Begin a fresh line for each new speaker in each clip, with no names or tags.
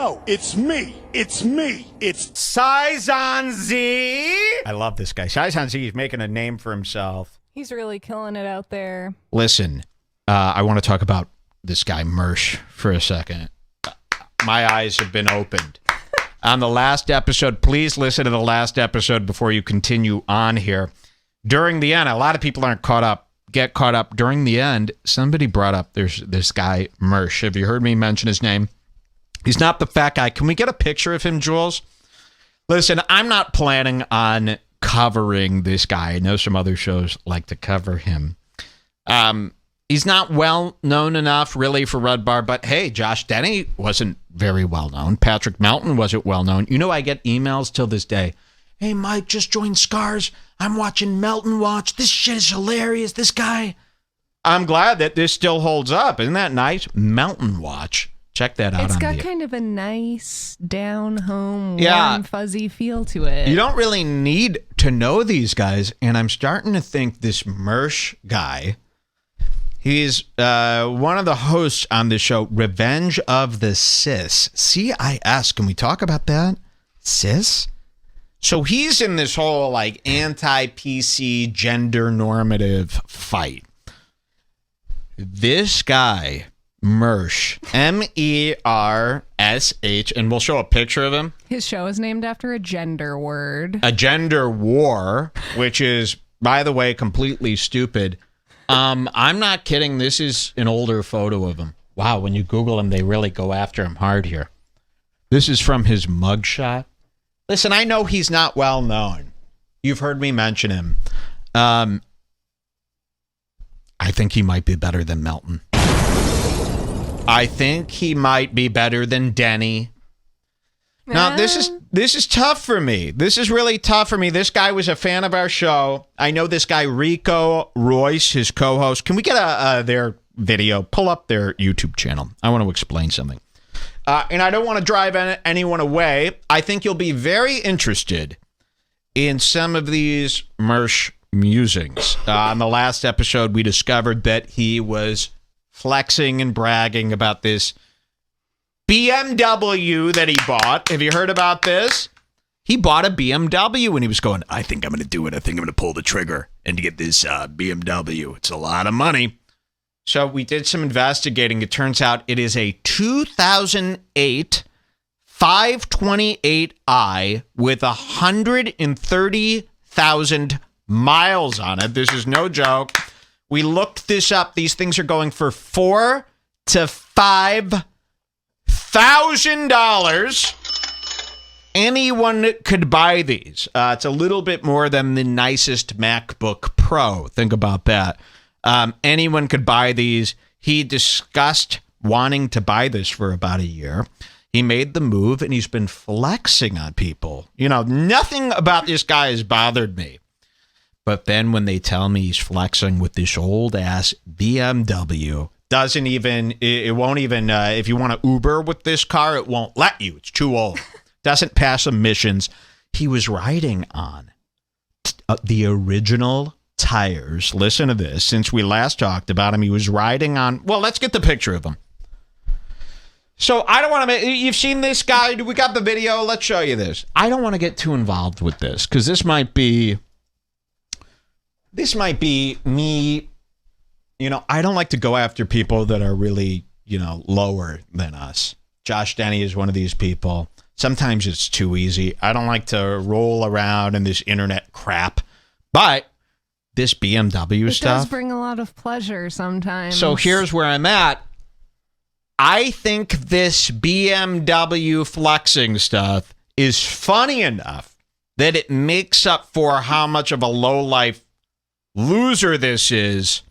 Yo, it's me. It's me. It's
Saizon Z. I love this guy. Saizon Z is making a name for himself.
He's really killing it out there.
Listen, I want to talk about this guy, Mersh, for a second. My eyes have been opened. On the last episode, please listen to the last episode before you continue on here. During the end, a lot of people aren't caught up. Get caught up. During the end, somebody brought up there's this guy, Mersh. Have you heard me mention his name? He's not the fat guy. Can we get a picture of him, Jules? Listen, I'm not planning on covering this guy. I know some other shows like to cover him. He's not well known enough, really, for Redbar. But hey, Josh Denny wasn't very well known. Patrick Melton wasn't well known. You know, I get emails till this day. Hey, Mike, just joined Scars. I'm watching Melton watch. This shit is hilarious. This guy. I'm glad that this still holds up. Isn't that nice? Melton watch. Check that out.
It's got kind of a nice, down-home, warm, fuzzy feel to it.
You don't really need to know these guys, and I'm starting to think this Mersh guy, he's one of the hosts on the show, Revenge of the Cis. C-I-S. Can we talk about that? Cis? So he's in this whole, like, anti-PC, gender normative fight. This guy... Mersh, M-E-R-S-H, and we'll show a picture of him.
His show is named after a gender word.
A gender war, which is, by the way, completely stupid. I'm not kidding. This is an older photo of him. Wow, when you Google him, they really go after him hard here. This is from his mugshot. Listen, I know he's not well known. You've heard me mention him. I think he might be better than Melton. I think he might be better than Denny. Now, this is tough for me. This is really tough for me. This guy was a fan of our show. I know this guy, Rico Royce, his co-host. Can we get their video? Pull up their YouTube channel. I want to explain something. And I don't want to drive anyone away. I think you'll be very interested in some of these Mersh musings. On the last episode, we discovered that he was flexing and bragging about this BMW that he bought. Have you heard about this? He bought a BMW and he was going, I think I'm going to do it. I think I'm going to pull the trigger and get this BMW. It's a lot of money. So we did some investigating. It turns out it is a 2008 528i with 130,000 miles on it. This is no joke. We looked this up. These things are going for $4,000 to $5,000. Anyone could buy these. It's a little bit more than the nicest MacBook Pro. Think about that. Anyone could buy these. He discussed wanting to buy this for about a year. He made the move, and he's been flexing on people. You know, nothing about this guy has bothered me. But then when they tell me he's flexing with this old-ass BMW, it won't even, if you want to Uber with this car, it won't let you. It's too old. Doesn't pass emissions. He was riding on the original tires. Listen to this. Since we last talked about him, he was riding on, well, let's get the picture of him. So I don't want to, you've seen this guy. We got the video. Let's show you this. I don't want to get too involved with this because this might be me, you know, I don't like to go after people that are really, you know, lower than us. Josh Denny is one of these people. Sometimes it's too easy. I don't like to roll around in this internet crap. But this BMW stuff. It
does bring a lot of pleasure sometimes.
So here's where I'm at. I think this BMW flexing stuff is funny enough that it makes up for how much of a low-life loser this is.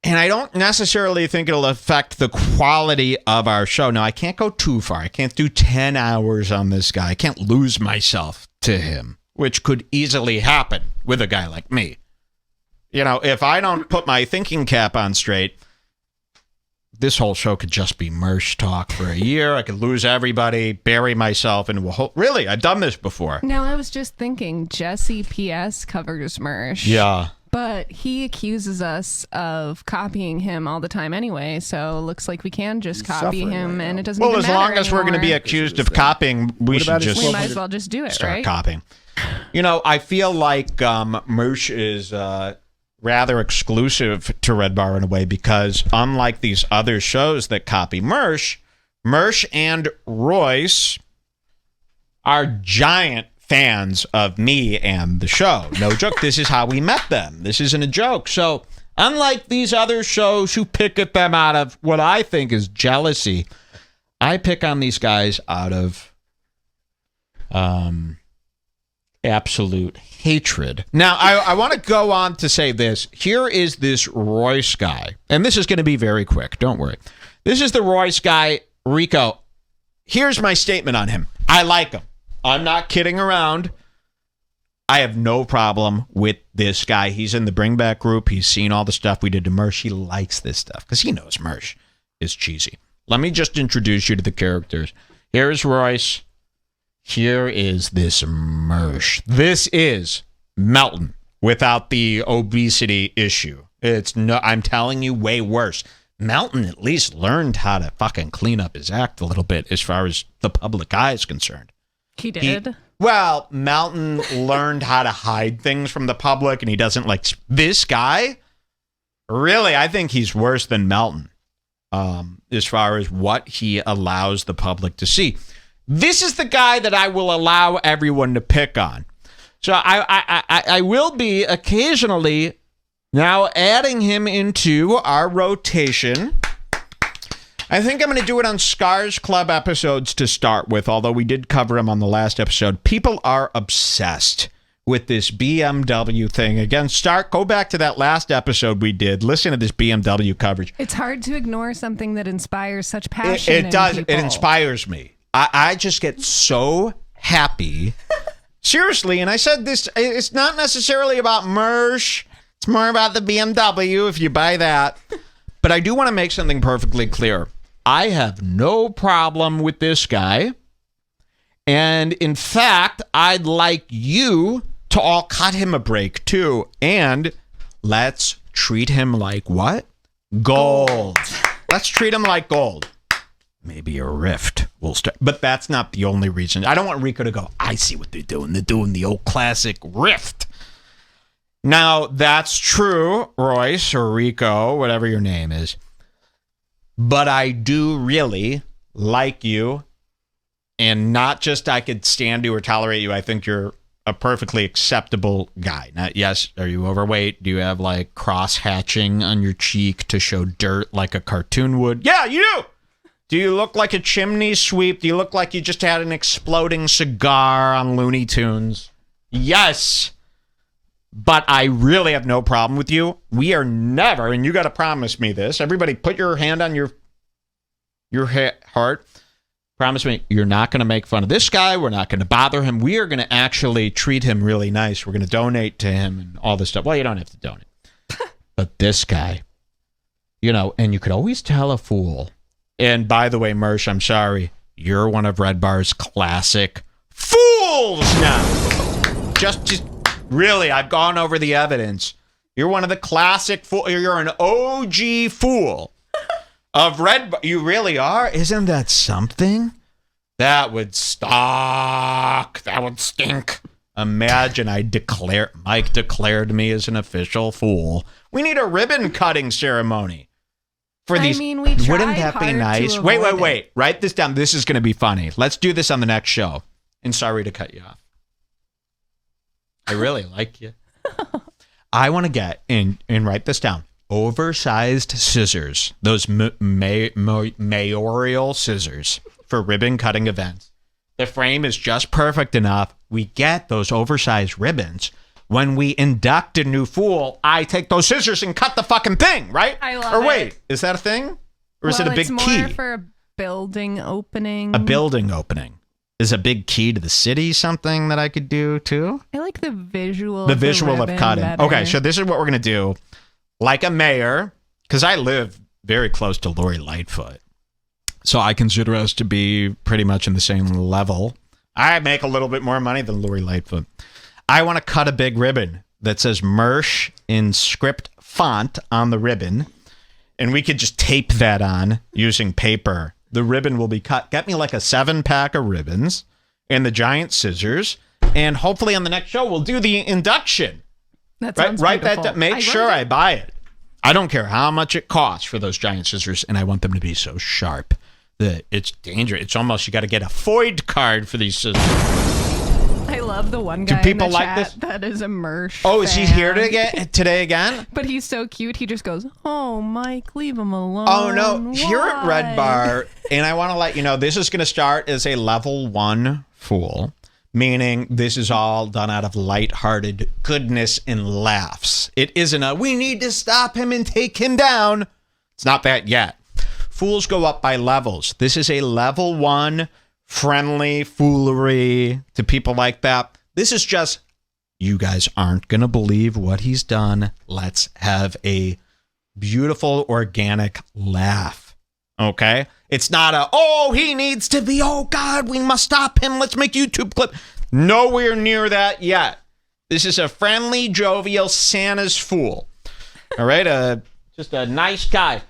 And I don't necessarily think it'll affect the quality of our show. Now, I can't go too far. I can't do 10 hours on this guy. I can't lose myself to him, which could easily happen with a guy like me. You know, if I don't put my thinking cap on straight, this whole show could just be Mersh talk for a year. I could lose everybody, bury myself into a whole... Really, I've done this before.
Now, I was just thinking, Jesse P.S. covers Mersh.
Yeah.
But he accuses us of copying him all the time anyway, so looks like we can just copy him, and it doesn't even matter
long as we're going to be accused of copying, we should just
we might as well just do it,
start
right?
copying. You know, I feel like Mersh is rather exclusive to Redbar in a way, because unlike these other shows that copy Mersh and Royce are giant fans of me and the show. No joke. This is how we met them. This isn't a joke. So unlike these other shows who pick at them out of what I think is jealousy, I pick on these guys out of absolute hatred. Now, I want to go on to say this. Here is this Royce guy, and this is going to be very quick. Don't worry. This is the Royce guy, Rico. Here's my statement on him. I like him. I'm not kidding around. I have no problem with this guy. He's in the Bring Back group. He's seen all the stuff we did to Mersh. He likes this stuff because he knows Mersh is cheesy. Let me just introduce you to the characters. Here is Royce. Here is this Mersh. This is Melton without the obesity issue. It's no, I'm telling you, way worse. Melton at least learned how to fucking clean up his act a little bit as far as the public eye is concerned.
He did.
Melton learned how to hide things from the public, and he doesn't like this guy. Really, I think he's worse than Melton as far as what he allows the public to see. This is the guy that I will allow everyone to pick on. So I will be occasionally now adding him into our rotation. I think I'm going to do it on Scars Club episodes to start with, although we did cover him on the last episode. People are obsessed with this BMW thing. Again, go back to that last episode we did. Listen to this BMW coverage.
It's hard to ignore something that inspires such passion.
It does.
People.
It inspires me. I just get so happy. Seriously, and I said this, it's not necessarily about Mersh. It's more about the BMW, if you buy that. But I do want to make something perfectly clear. I have no problem with this guy. And in fact, I'd like you to all cut him a break too. And let's treat him like what? Gold. Let's treat him like gold. Maybe a rift will start. But that's not the only reason. I don't want Rico to go, I see what they're doing. They're doing the old classic rift. Now, that's true, Royce or Rico, whatever your name is. But I do really like you. And not just I could stand you or tolerate you. I think you're a perfectly acceptable guy. Now, yes, are you overweight? Do you have like cross hatching on your cheek to show dirt like a cartoon would? Yeah, you do. Do you look like a chimney sweep? Do you look like you just had an exploding cigar on Looney Tunes? Yes. But I really have no problem with you. We are never, and you got to promise me this. Everybody put your hand on your heart. Promise me you're not going to make fun of this guy. We're not going to bother him. We are going to actually treat him really nice. We're going to donate to him and all this stuff. Well, you don't have to donate. But this guy, you know, and you could always tell a fool. And by the way, Mersh, I'm sorry. You're one of Redbar's classic fools now. Just really, I've gone over the evidence. You're one of the classic fools. You're an OG fool of Redbar. You really are? Isn't that something? That would suck. That would stink. Imagine Mike declared me as an official fool. We need a ribbon cutting ceremony. For these,
we tried
wouldn't that be nice? Wait. Write this down. This is going to be funny. Let's do this on the next show. And sorry to cut you off. I really like you. I want to get, and write this down, oversized scissors. Those mayoral scissors for ribbon cutting events. The frame is just perfect enough. We get those oversized ribbons. When we induct a new fool, I take those scissors and cut the fucking thing, right?
I love
Or wait, is that a thing? Or is it a big key?
It's more for a building opening.
A building opening. Is a big key to the city something that I could do too?
I like the visual.
The visual of cutting.
Better.
Okay, so this is what we're going to do. Like a mayor, because I live very close to Lori Lightfoot. So I consider us to be pretty much in the same level. I make a little bit more money than Lori Lightfoot. I want to cut a big ribbon. that says Mersh in script font on the ribbon, and we could just tape that on using paper. The ribbon will be cut. Get me like a 7-pack of ribbons and the giant scissors, and hopefully on the next show we'll do the induction.
That sounds beautiful.
Make sure I buy it. I don't care how much it costs for those giant scissors, and I want them to be so sharp that it's dangerous. It's almost, you got to get a FOID card for these scissors.
I love the one guy in the chat that is a Mersh
Oh, is he
fan.
here today again?
But he's so cute. He just goes, "Oh, Mike, leave him alone."
Oh, no.
Why?
Here at Red Bar, and I want to let you know, this is going to start as a level 1 fool, meaning this is all done out of lighthearted goodness and laughs. It isn't a, we need to stop him and take him down. It's not that yet. Fools go up by levels. This is a level 1 friendly foolery to people like that. This is just, you guys aren't going to believe what he's done. Let's have a beautiful, organic laugh. Okay? It's not a, oh, he needs to be, oh, God, we must stop him. Let's make YouTube clip. Nowhere near that yet. This is a friendly, jovial Santa's fool. All right? Just a nice guy.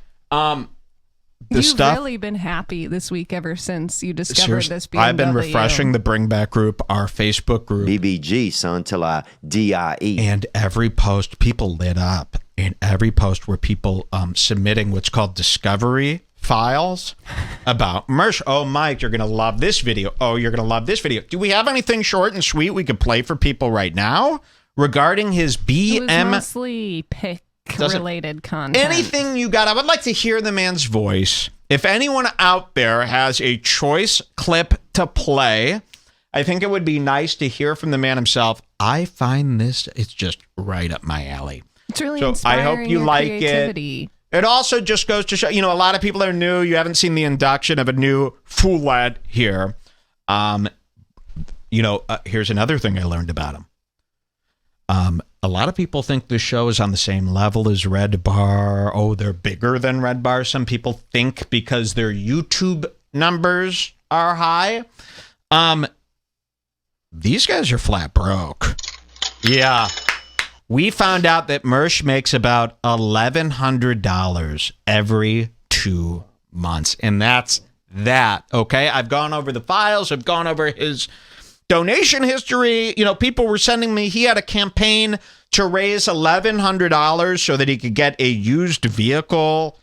You've really been happy this week ever since you discovered this BMW.
I've been refreshing the Bring Back group, our Facebook group.
BBG, son, till I DIE.
And every post, people lit up. And every post were people submitting what's called discovery files about Mersh. Oh, Mike, you're going to love this video. Oh, you're going to love this video. Do we have anything short and sweet we could play for people right now regarding his BM?
It was mostly pick-related content.
Anything you got? I would like to hear the man's voice. If anyone out there has a choice clip to play, I think it would be nice to hear from the man himself. I find this, it's just right up my alley.
It's really
so
inspiring.
I hope you like
creativity.
It also just goes to show, a lot of people are new. You haven't seen the induction of a new fool lad here. Here's another thing I learned about him. A lot of people think the show is on the same level as Red Bar. Oh, they're bigger than Red Bar. Some people think because their YouTube numbers are high. These guys are flat broke. Yeah. We found out that Mersh makes about $1,100 every 2 months. And that's that, okay? I've gone over the files. I've gone over his donation history. People were sending me, he had a campaign to raise $1,100 so that he could get a used vehicle.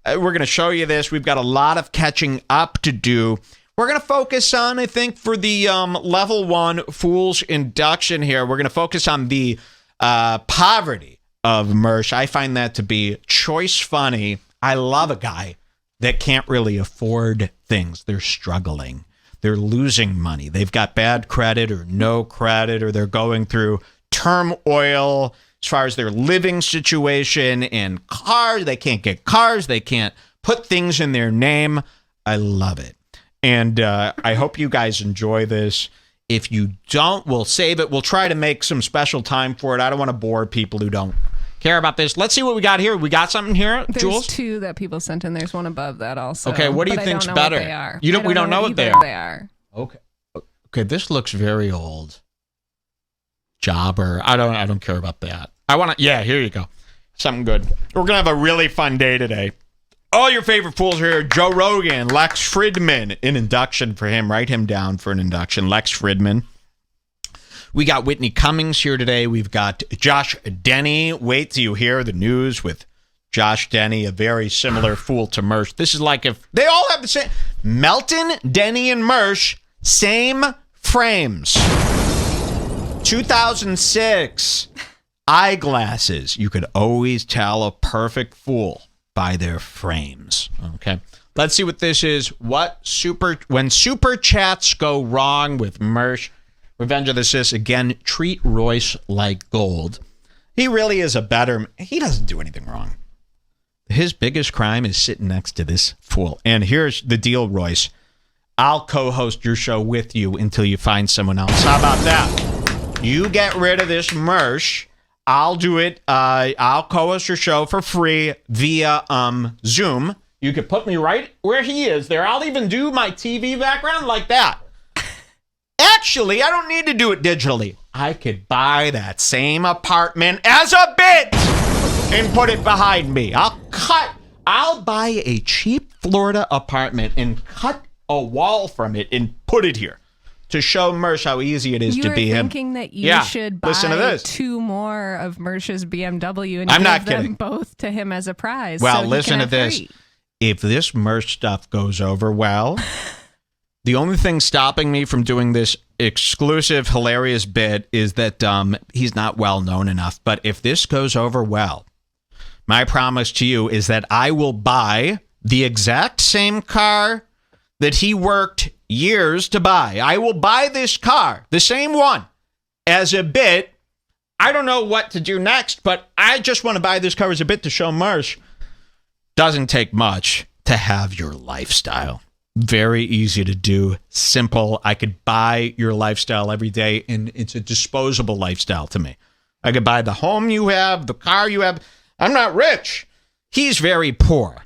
We're going to show you this. We've got a lot of catching up to do. We're going to focus on, I think, for the level 1 Fools induction here, we're going to focus on the poverty of Mersh. I find that to be choice funny. I love a guy that can't really afford things. They're struggling. They're losing money. They've got bad credit or no credit, or they're going through turmoil as far as their living situation and cars. They can't get cars. They can't put things in their name. I love it. And I hope you guys enjoy this. If you don't, we'll save it. We'll try to make some special time for it. I don't want to bore people who don't care about this. Let's see what we got here. We got something here, Jules?
There's 2 that people sent in. There's one above that also.
Okay, what do you think's better?
What they are.
We don't know what they are. Okay, this looks very old. Jobber. I don't care about that. Here you go. Something good. We're going to have a really fun day today. All your favorite fools are here. Joe Rogan, Lex Fridman, an induction for him. Write him down for an induction. Lex Fridman. We got Whitney Cummings here today. We've got Josh Denny. Wait till you hear the news with Josh Denny, a very similar fool to Mersh. This is like if they all have the same. Melton, Denny, and Mersh, same frames. 2006. Eyeglasses. You could always tell a perfect fool by their frames. Okay. Let's see what this is. When super chats go wrong with Mersh. Revenge of the Sis. Again, treat Royce like gold. He really is he doesn't do anything wrong. His biggest crime is sitting next to this fool. And here's the deal, Royce. I'll co-host your show with you until you find someone else. How about that? You get rid of this Mersh. I'll do it. I'll co-host your show for free via Zoom. You could put me right where he is there. I'll even do my TV background like that. Actually, I don't need to do it digitally. I could buy that same apartment as a bit and put it behind me. I'll buy a cheap Florida apartment and cut a wall from it and put it here to show Mersh how easy it is to be him.
You're thinking that you should buy 2 more of Mersh's BMW and give them both to him as a prize.
Well,
so
listen to this.
3.
If this Mersh stuff goes over well, the only thing stopping me from doing this exclusive, hilarious bit is that he's not well known enough. But if this goes over well, my promise to you is that I will buy the exact same car that he worked years to buy. I will buy this car, the same one, as a bit. I don't know what to do next, but I just want to buy this car as a bit to show Mersh. Doesn't take much to have your lifestyle. Very easy to do. Simple. I could buy your lifestyle every day, and it's a disposable lifestyle to me. I could buy the home you have, the car you have. I'm not rich. He's very poor.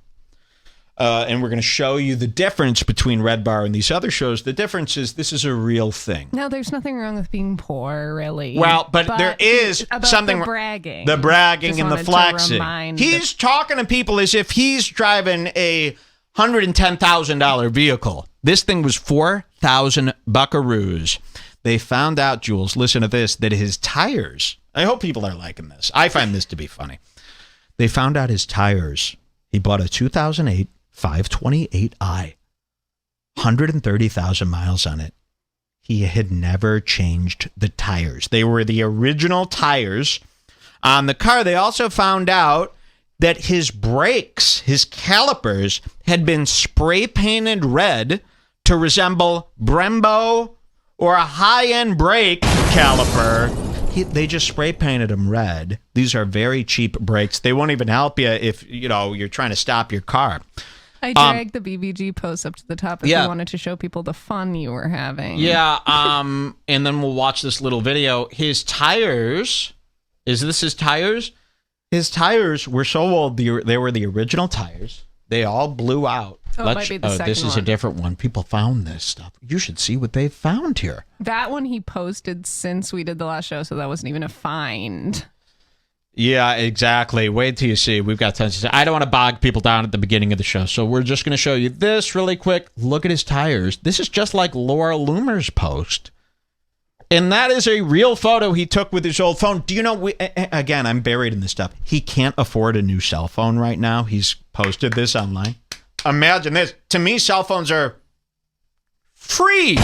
And we're going to show you the difference between Redbar and these other shows. The difference is this is a real thing.
No, there's nothing wrong with being poor, really.
Well, but there is something.
The bragging.
The bragging and the flexing. He's talking to people as if he's driving a $110,000 vehicle. This thing was 4,000 buckaroos. They found out, Jules, listen to this, that his tires, I hope people are liking this. I find this to be funny. They found out his tires. He bought a 2008 528i, 130,000 miles on it. He had never changed the tires. They were the original tires on the car. They also found out that his brakes, his calipers, had been spray painted red to resemble Brembo or a high-end brake caliper. They just spray painted them red. These are very cheap brakes. They won't even help you if you're trying to stop your car.
I dragged the BBG post up to the top if you wanted to show people the fun you were having.
Yeah, and then we'll watch this little video. His tires, is this his tires? His tires were so old, they were the original tires. They all blew out.
Oh, it might be the second
this is
one.
a different one. People found this stuff. You should see what they found here.
That one he posted since we did the last show, so that wasn't even a find.
Yeah, exactly. Wait till you see. We've got tons to say. I don't want to bog people down at the beginning of the show, so we're just going to show you this really quick. Look at his tires. This is just like Laura Loomer's post. And that is a real photo he took with his old phone. Do you know, again, I'm buried in this stuff. He can't afford a new cell phone right now. He's posted this online. Imagine this. To me, cell phones are free.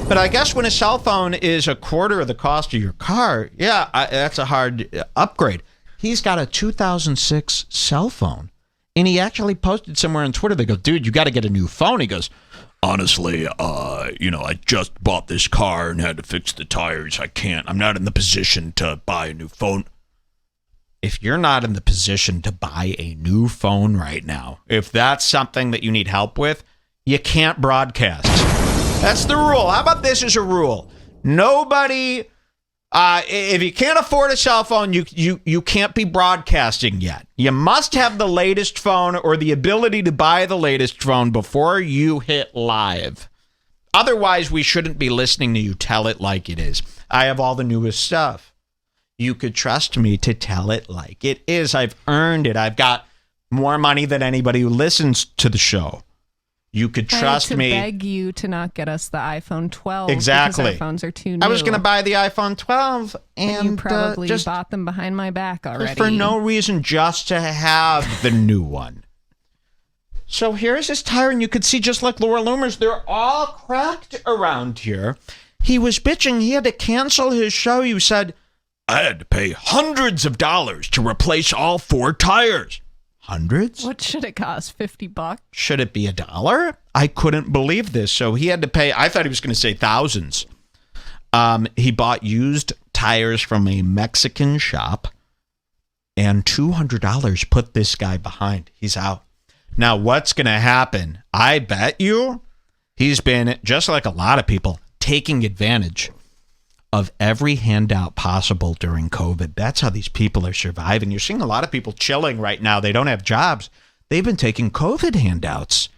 But I guess when a cell phone is a quarter of the cost of your car, that's a hard upgrade. He's got a 2006 cell phone. And he actually posted somewhere on Twitter. They go, dude, you got to get a new phone. He goes, honestly, I just bought this car and had to fix the tires. I'm not in the position to buy a new phone. If you're not in the position to buy a new phone right now, if that's something that you need help with, you can't broadcast. That's the rule. How about this as a rule? Nobody, if you can't afford a cell phone, you can't be broadcasting yet. You must have the latest phone or the ability to buy the latest phone before you hit live. Otherwise, we shouldn't be listening to you tell it like it is. I have all the newest stuff. You could trust me to tell it like it is. I've earned it. I've got more money than anybody who listens to the show. You could trust me.
I beg you to not get us the iPhone 12.
Exactly.
Because our phones are too new.
I was going to buy the iPhone 12. And
you probably just bought them behind my back already.
For no reason, just to have the new one. So here's his tire, and you could see just like Laura Loomer's, they're all cracked around here. He was bitching. He had to cancel his show. You said, I had to pay hundreds of dollars to replace all 4 tires. Hundreds?
What should it cost? $50?
Should it be $1? I couldn't believe this. So he had to pay. I thought he was going to say thousands. He bought used tires from a Mexican shop, and $200 put this guy behind. He's out. Now, what's going to happen? I bet you he's been, just like a lot of people, taking advantage of every handout possible during COVID. That's how these people are surviving. You're seeing a lot of people chilling right now. They don't have jobs. They've been taking COVID handouts.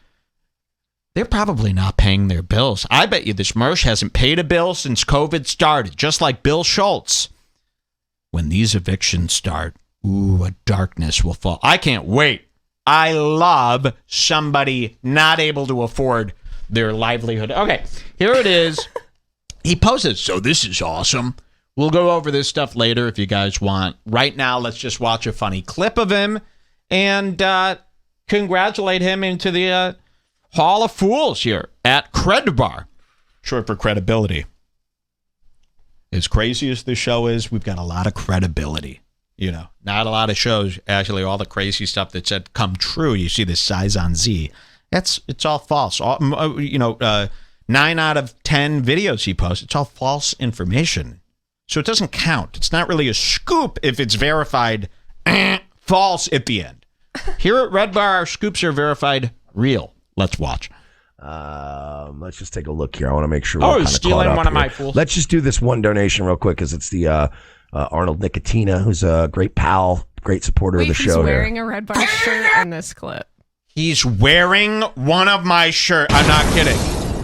they're probably not paying their bills. I bet you this Mersh hasn't paid a bill since COVID started, just like Bill Schultz. When these evictions start, a darkness will fall. I can't wait. I love somebody not able to afford their livelihood. Okay, here it is. He posted, so this is awesome. We'll go over this stuff later if you guys want. Right now, let's just watch a funny clip of him and congratulate him into the Hall of Fools here at Redbar. Short for credibility. As crazy as this show is, we've got a lot of credibility. You know, not a lot of shows, actually, all the crazy stuff that said come true. You see this size on Z. It's all false. 9 out of 10 videos he posts, it's all false information. So it doesn't count. It's not really a scoop if it's verified false at the end. Here at Redbar, our scoops are verified real. Let's watch.
Let's just take a look here. I want to make sure.
He's stealing one of my fools.
Let's just do this one donation real quick because it's the Arnold Nicotina, who's a great pal, great supporter of the show.
He's wearing a Redbar shirt in this clip.
He's wearing one of my shirts. I'm not kidding.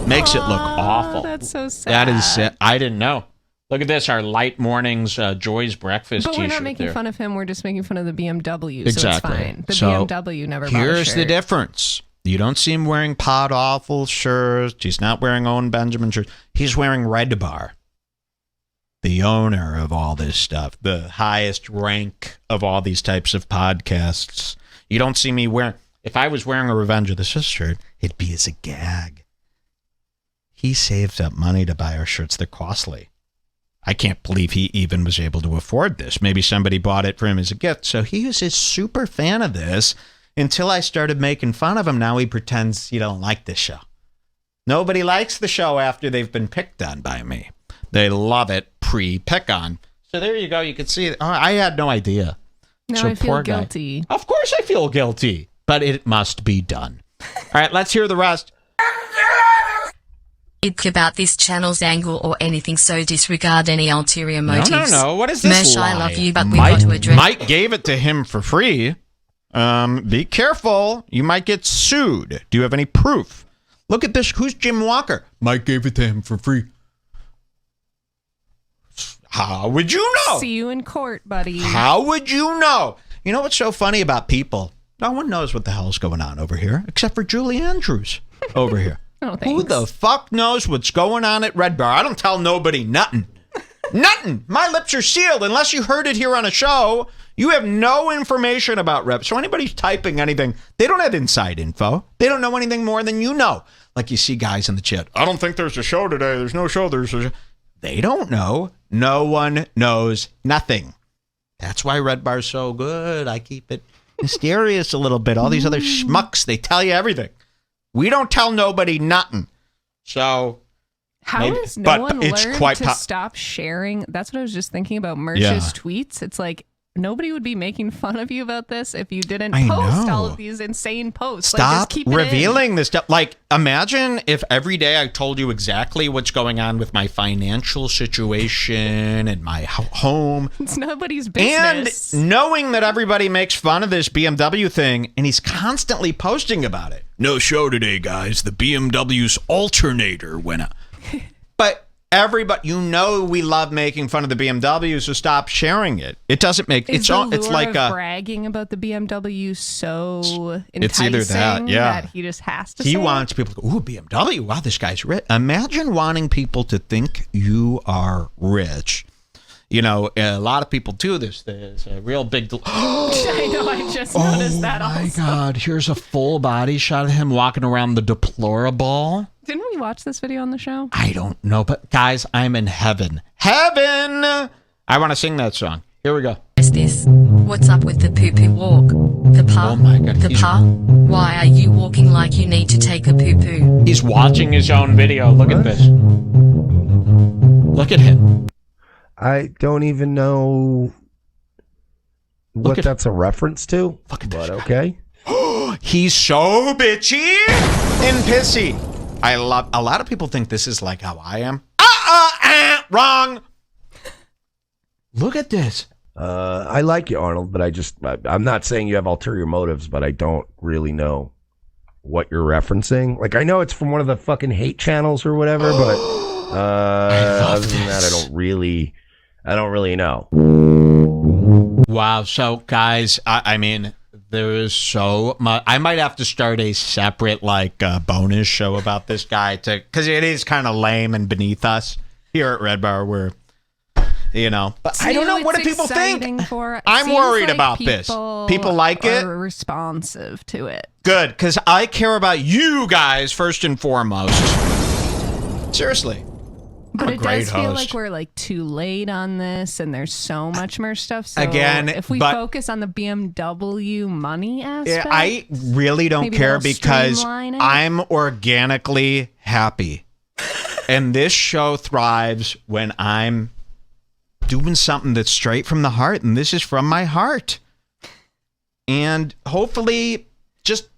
Makes it look awful.
That's so sad.
That is sad. I didn't know. Look at this, our Light Mornings Joy's Breakfast
But
t-shirt.
we're not making fun of him. We're just making fun of the BMW,
Exactly.
so it's fine. The
So,
BMW never bought a
here's
shirt.
the difference. You don't see him wearing Pod Awful shirts. He's not wearing Owen Benjamin shirts. He's wearing Redbar, the owner of all this stuff, the highest rank of all these types of podcasts. You don't see me wearing... If I was wearing a Revenge of the Sith shirt, it'd be as a gag. He saved up money to buy our shirts. They're costly. I can't believe he even was able to afford this. Maybe somebody bought it for him as a gift. So he was a super fan of this until I started making fun of him. Now he pretends he don't like this show. Nobody likes the show after they've been picked on by me. They love it pre-pick on. So there you go. You can see. I had no idea.
Now
So
I feel
poor guy.
guilty.
Of course I feel guilty, but it must be done. All right, let's hear the rest.
It's about this channel's angle or anything, so disregard any ulterior motives.
No. What is this
Mersh,
lie?
I love you, but we've got to address...
Mike gave it to him for free. Be careful. You might get sued. Do you have any proof? Look at this. Who's Jim Walker? Mike gave it to him for free. How would you know?
See you in court, buddy.
How would you know? You know what's so funny about people? No one knows what the hell's going on over here, except for Julie Andrews over here.
Oh,
Who
thanks.
the fuck knows what's going on at Redbar? I don't tell nobody nothing. Nothing. My lips are sealed. Unless you heard it here on a show, you have no information about Red. So anybody's typing anything, they don't have inside info. They don't know anything more than you know. Like you see guys in the chat, I don't think there's a show today. There's no show. There's a show. They don't know. No one knows nothing. That's why Redbar's so good. I keep it mysterious a little bit. All these other schmucks, they tell you everything. We don't tell nobody nothing. So
How
maybe,
has no one
it's
learned
quite
to stop sharing? That's what I was just thinking about Mersh's tweets. It's like nobody would be making fun of you about this if you didn't post all of these insane posts.
Stop
like, just keep it
revealing this stuff. Like, imagine if every day I told you exactly what's going on with my financial situation and my home.
It's nobody's business.
And knowing that everybody makes fun of this BMW thing, and he's constantly posting about it. No show today, guys. The BMW's alternator went out. But everybody, we love making fun of the BMW, so stop sharing it. It doesn't make
Is
it's like a
bragging about the BMW so enticing
it's either that
he just has to.
He
say
wants people to go, ooh, BMW. Wow, this guy's rich. Imagine wanting people to think you are rich. You know, a lot of people do this. There's a real big...
I know, I just noticed that also.
Oh, my God. Here's a full body shot of him walking around the deplorable.
Didn't we watch this video on the show?
I don't know, but guys, I'm in heaven. Heaven! I want to sing that song. Here we go.
This. What's up with the poo-poo walk? The pa?
Oh my God,
The pa? Why are you walking like you need to take a poo-poo?
He's watching his own video. Look at this. Look at him.
I don't even know what that's a reference to,
Look at
but
this
okay.
He's so bitchy and pissy. I love. A lot of people think this is like how I am. Wrong. Look at this.
I like you, Arnold, but I'm not saying you have ulterior motives, but I don't really know what you're referencing. Like, I know it's from one of the fucking hate channels or whatever, but other than that, I don't really know.
Wow. So, guys, I mean, there is so much. I might have to start a separate, like, bonus show about this guy, because it is kind of lame and beneath us here at Red Bar, where, you know. But I don't know. What do people think? I'm worried about this. People like it.
Are responsive to it.
Good, because I care about you guys first and foremost. Seriously.
But it does feel like we're like too late on this, and there's so much Mersh stuff. So
again,
if we focus on the BMW money aspect,
I really don't care because I'm organically happy, and this show thrives when I'm doing something that's straight from the heart, and this is from my heart. And hopefully, just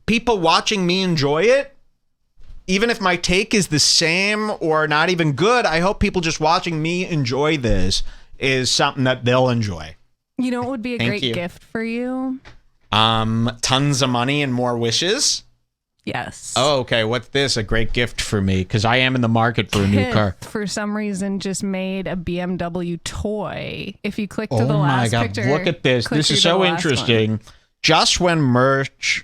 people watching me enjoy it. Even if my take is the same or not even good, I hope people just watching me enjoy this is something that they'll enjoy.
You know what would be a great gift for you?
Tons of money and more wishes.
Yes.
Oh, okay. What's this? A great gift for me, because I am in the market for a new car.
For some reason, just made a BMW toy. If you click to the last picture.
Oh my God, look at this. This is so interesting. Just when Mersh,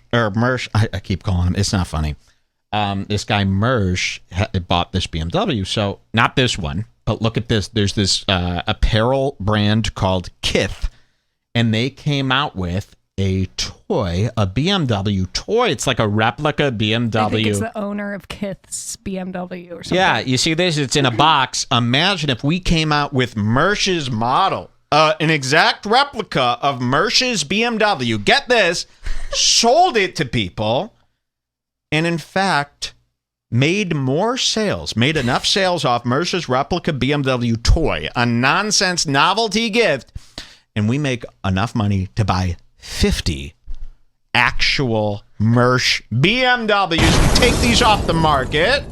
I keep calling him, it's not funny. This guy Mersh bought this BMW. So not this one, but look at this. There's this apparel brand called Kith, and they came out with a toy, a BMW toy. It's like a replica BMW.
I think it's the owner of Kith's BMW or something.
Yeah, you see this? It's in a box. Imagine if we came out with Mersh's model, an exact replica of Mersh's BMW. Get this, sold it to people. And in fact, made enough sales off Mersh's replica BMW toy, a nonsense novelty gift, and we make enough money to buy 50 actual Mersh BMWs. We take these off the market,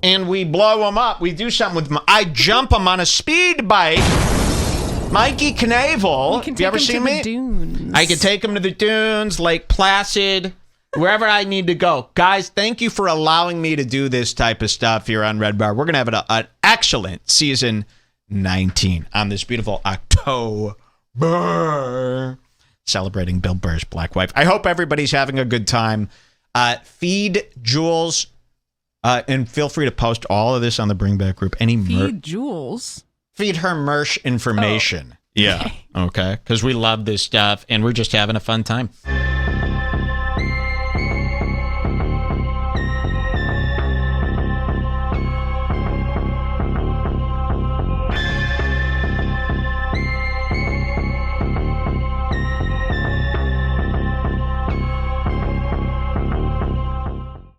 and we blow them up. We do something with them. I jump them on a speed bike. Mikey Knavel. Have you ever seen me?
Dunes.
I can take them to the dunes, Lake Placid. Wherever I need to go. Guys, thank you for allowing me to do this type of stuff here on Red Bar. We're going to have an excellent season 19 on this beautiful October, celebrating Bill Burr's Black Wife. I hope everybody's having a good time. Feed Jules, and feel free to post all of this on the Bring Back group.
Feed Jules?
Feed her Mersh information.
Oh.
Yeah, okay, because we love this stuff, and we're just having a fun time.